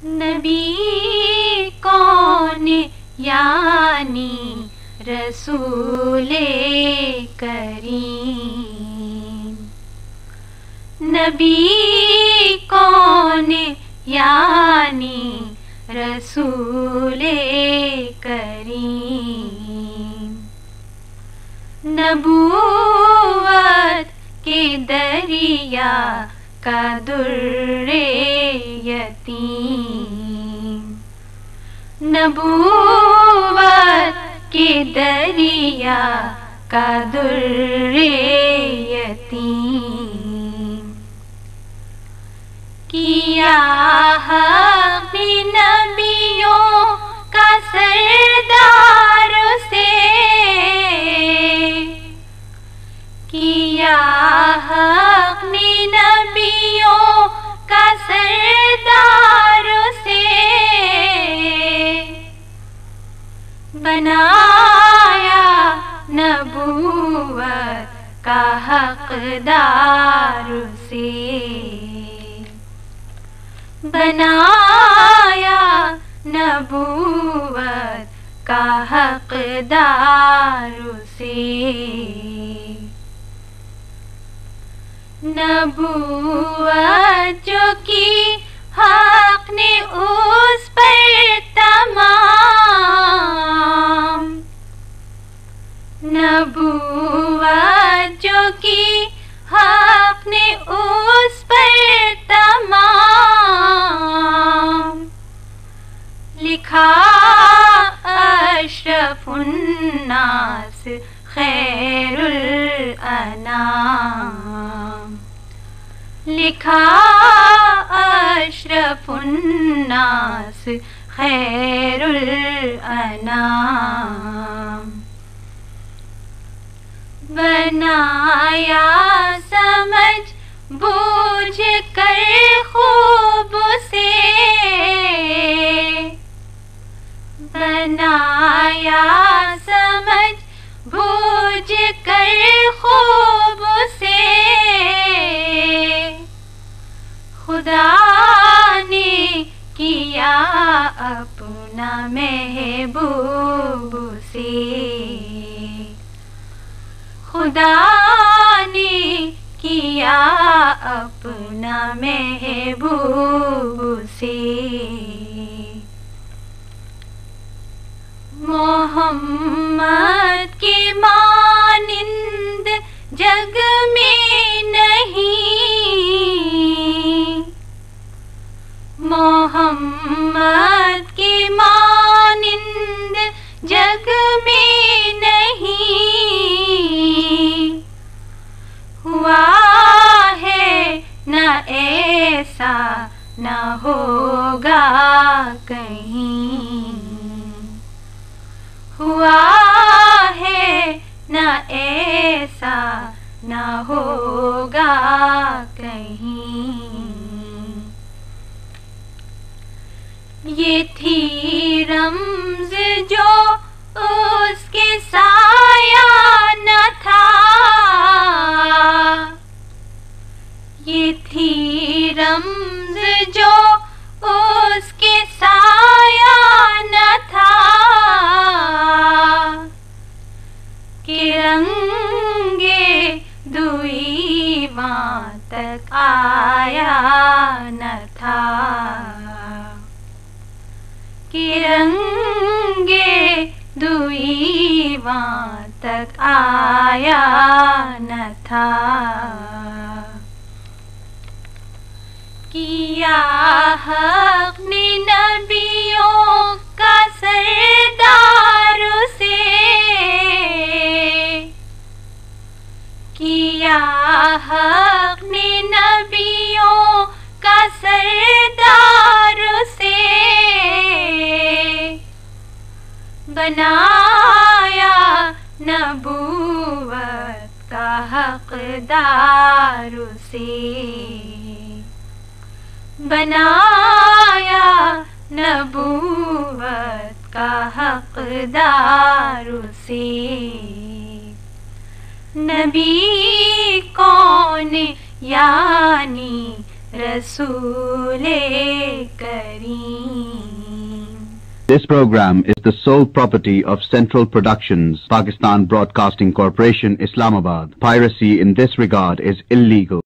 نبی کون یعنی رسول کریم، نبی کون یعنی رسول کریم، نبوت کے دریا کا در یتیم، نبوت کے دریا کا در یتیم، کیا حق نبیوں کا سردار سے، کیا حق نبیوں کا سردار سے، بنایا نبوت کا حقدار سے، بنایا نبوت کا حقدار سے، نبوت جو کی حق نے اس پر تمام، نبوت جو کی حق نے اس پر تمام، لکھا اشرف الناس خیر الانام، لکھا اشرف الناس خیر الانام، بنایا سمجھ بوجھ کر خوب سے، بنایا سمجھ بوجھ کر خوب سے، خدا نے کیا اپنا محبوب سے، خدا نے کیا اپنا محبوب سے، محمد کے مانند جگ میں نہیں، محمد کے مانند جگ میں نہیں، ہوا ہے نہ ایسا نہ ہوگا کہیں، ہوا ہے نہ ایسا نہ ہوگا کہیں، یہ تھی رمز جو اس کے سایہ نہ تھا، یہ تھی رمز جو اس کے سایہ نہ تھا، کہ رنگے دوئی وہاں تک آیا نہ تھا، کہ رنگے دوئی وہاں تک آیا نہ تھا، کیا حق نے نبیوں کا سردار سے، کیا حق نے نبیوں کا سردار سے، بنایا نبوت کا حقدار سے، بنایا نبوت کا حقدار سے، نبی کون یعنی رسول کریم. This program is the sole property of Central Productions, Pakistan Broadcasting Corporation, Islamabad. Piracy in this regard is illegal.